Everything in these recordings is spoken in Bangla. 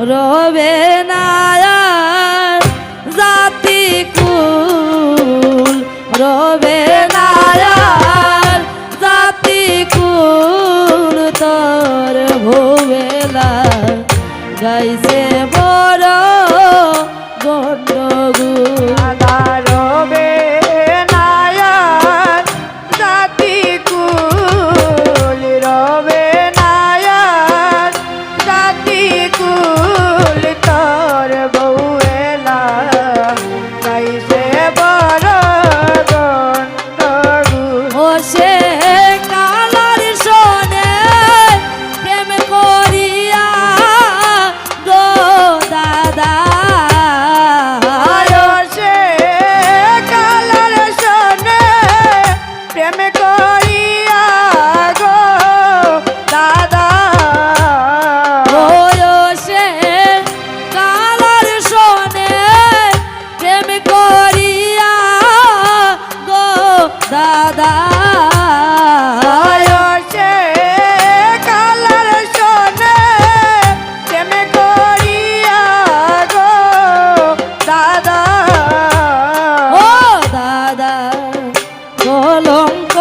রবে না আর জাতি কুল, রবে না আর জাতি কুল, তোর ভোবেলা গাইছে বড় গন্ডগোল। রবে না আর জাতি কুল, রবে না আর জাতি কুল, তোর বউয়েলা গাইছে বড় গন্ডগোল। ও সে কালার শোনে প্রেম করিয়া গো দাদা, সে কালার শোনে প্রেম করিয়া গো দাদা। ও সে কালার শোনে প্রেম করিয়া গো দাদা, সে কালার শোনে প্রেম করিয়া গো দাদা। ও দাদা কলঙ্ক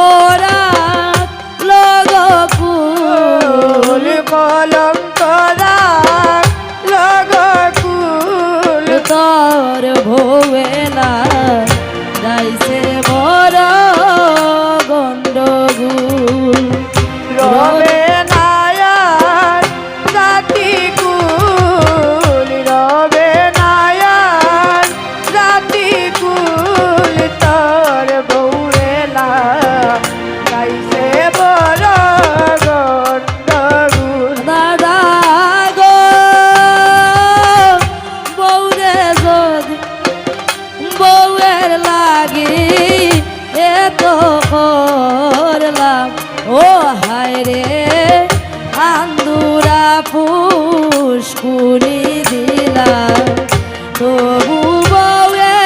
রাখলো গো কুল, কলঙ্ক রাখলো গো কুল, তোর ভোবেলা গাইছে বড় গন্ডগোল। রবে না আর জাতি কুল, রবে না আর জাতি কুল, তোর বউয়েলা গাইছে বড় গন্ডগোল। দাদা গো বউরে যদি বউয়ের লাগি এত করলাম, ও হায় রে আন্দুরা পুষ্কুনি দিলাম, তবু বউয়ে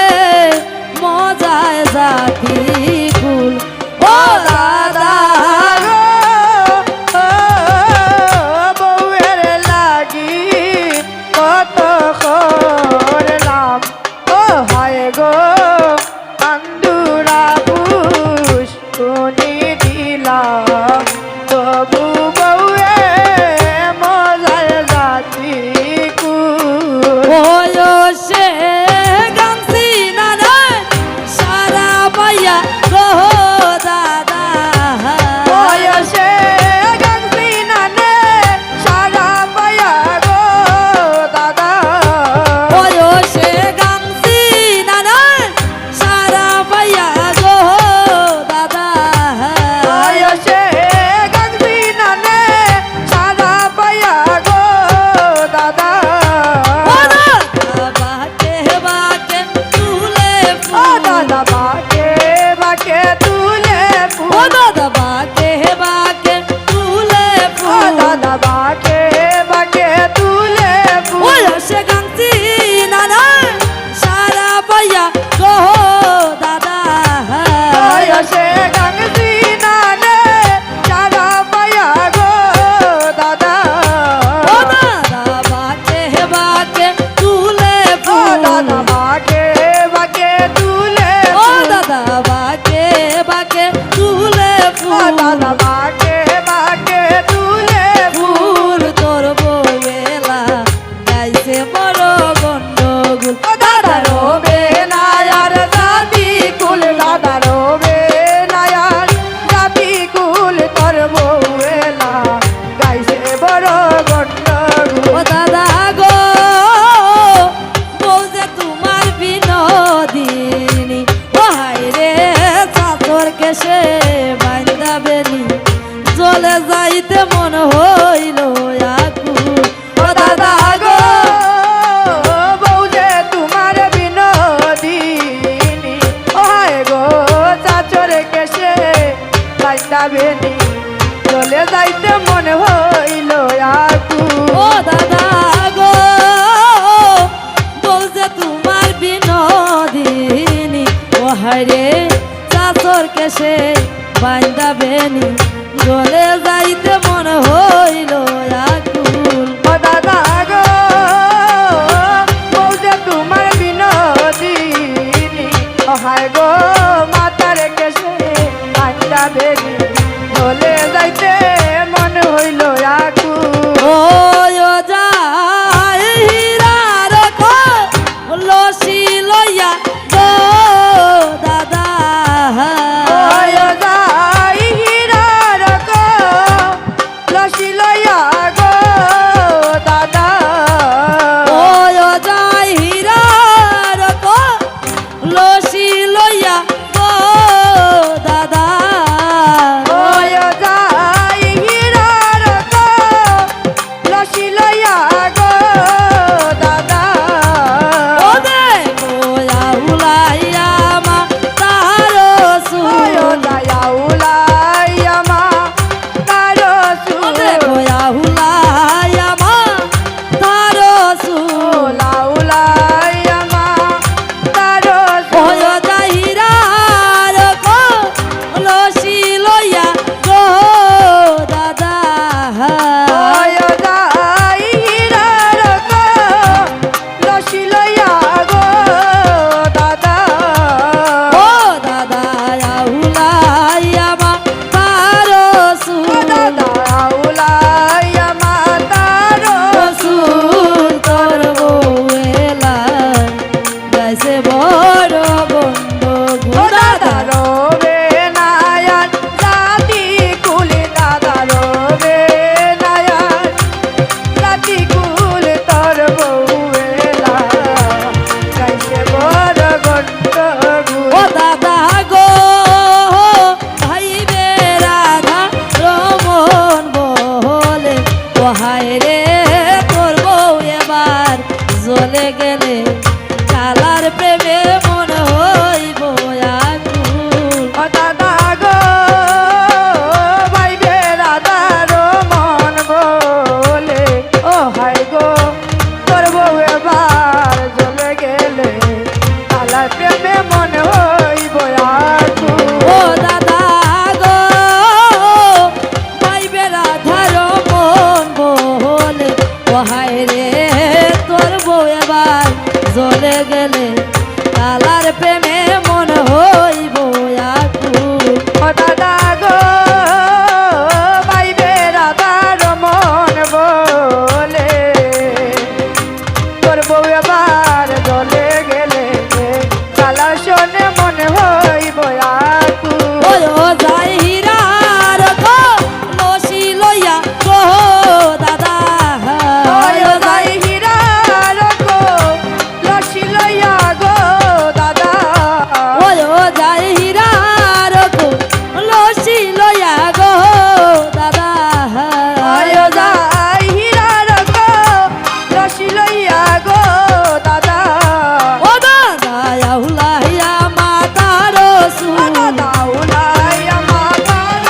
মজায় জাতি কুল। ও দাদা বউয়ের লাগি কত করলাম, ও হায় গো আন্দুরা পুষ্কুনি দিলাম, তবু বউয়ে মজায় জাতি কুল। ওয়ো সে গামছি নানা সারা পাইয়া গো দাদা, বয়সে গাংসি নানে সারা পায়া গো দাদা। ওয়ো সে গামছি নানা সারা পাইয়া গো দাদা, বয়সে গাংসি নানে সারা পায়া গো দাদা। ও দাদা বাকে বাকে তুলে ও ফুল, দাদা বাকে বাকে তুলে ও ফুল, দাদা বাকে বাকে তুলে ও ফুল, দাদা বাকে বাকে তুলে ফুল। ওয়ো সে গামছি নানা সারা পাইয়া গো দাদা, বয়সে গাংসি নানে সারা পায়া গো দাদা। ও দাদা বাকে বাকে তুলে ও ফুল, দাদা বাকে বাকে তুলে ও ফুল, দাদা বাকে বাকে তুলে ও ফুল, দাদা বাকে বাকে তুলে ফুল। ফুল তোর বউয়েলা গাইছে বড় গন্ডগোল। ও দাদা রবে না আর জাতি কুল, দাদা রবে না আর জাতি কুল, তোর বউয়েলা গাইছে বড় গন্ডগোল। ও দাদা গো বউ যে তোমার বিনোদিনী, ও হায় রে চাতর কেশে বান্দা বেনি, চলে যাইতে মন হইল আকুল। ও দাদা গো বউ যে তোমার বিনোদিনী, ও হায় গো চাচর কেশে বান্দা বেনি, চলে যাইতে মনে হইল আকুল। ও দাদা গো বউ যে তোমার বিনোদিনী, ও হায় রে চাতর কেশে বান্দা বেনি, চলে যাইতে মন হইল আকুল। ও দাদা গো হায় রে তোর বউ এবার জ্বলে গেলে কালার প্রেমে মন হইব আকুল। ও দাদা গো ভাইবে রাধার মন বলে ও হাই গো তোর বউ এবার জ্বলে গেলে কালার প্রেমে মন হইব আকুল। ও দাদা গো পাইবে রাধার মন বলে ও হায় রে তোর বউ এবার জ্বলে গেলে কালার প্রেমে মন হইব আকুল। ও দাদা গো ভাইবে রাধার মন বলে তোর বউ এবার জ্বলে গেলে কালার শোনে মনে হইব আকুল। ওই ও যাই হীরার গো লসি লইয়া গো দাদা ওই ও যাই হীরার গো লসি লইয়া গো দাদা। ওই ও যাই হীরার গো লসি লইয়া গো দাদা ওই ও যাই হীরার গো লসি লইয়া গো দাদা। ও দাদা আউলাইয়া মাতার ও দাদা উলাইয়া মাতার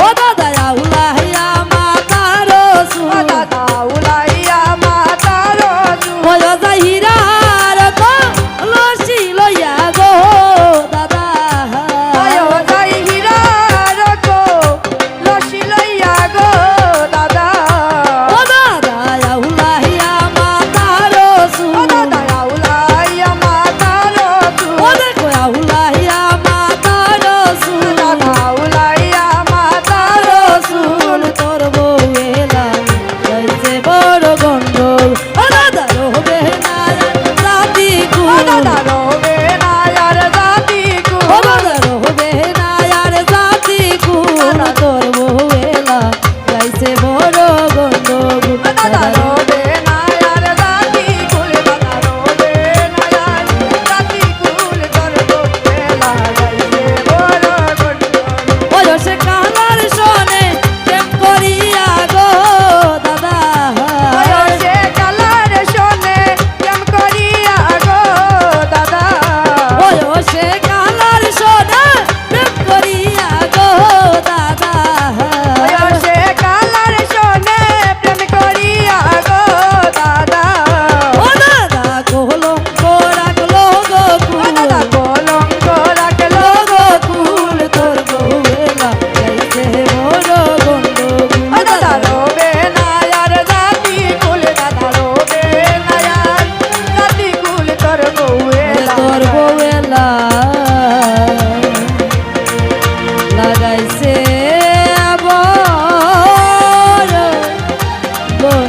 ও দাদা আউলাইয়া মাতার ও দাদা উলাইয়া মাতার ওই ও যাই হীরার গো লসি লইয়া গো দাদা ওই ও যাই হীরার গো লসি লইয়া গো দাদা। ও দাদা আউলাইয়া মাতার ও দাদা উলাইয়া মাতার ও দেখো আউলাইয়া মাতার দাদা উলাইয়া মাতার রসুল তোর বউ এলা যাইছে বড় গন্ডগোল। ও দাদা রবে না রাতি ও কুল দাদা রবে না আর জাতি ও কুল। দাদা রবে না আর জাতি কুল তোর বউ এলা যাইছে বড় গন্ডগোল। দাদা রবে না আর জাতি কুল দাদা রবে না আর জাতি কুল তোর বউয়ে লাগাইছে বড় গন্ডগোল। ওই সে কালার শোনে প্রেম করিয়া গো দাদা ওই সে কালার শোনে কেম করিয়া গো দাদা। ওই সে কালার শোনে প্রেম করিয়া গো দাদা ওই সে কালার শোনে প্রেম করিয়া গো দাদা। ও দাদা কলঙ্ক রাখলো গো ও কুল দাদা কলঙ্ক রাখলো গো কুল তোর বউয়েলা যাইছে বড় গন্ডগোল। ও দাদা রবে না আর জাতি কুল দাদা রবে না আর জাতি কুল তোর বউয়ে তোর বউয়েলা লাগাইছে বড়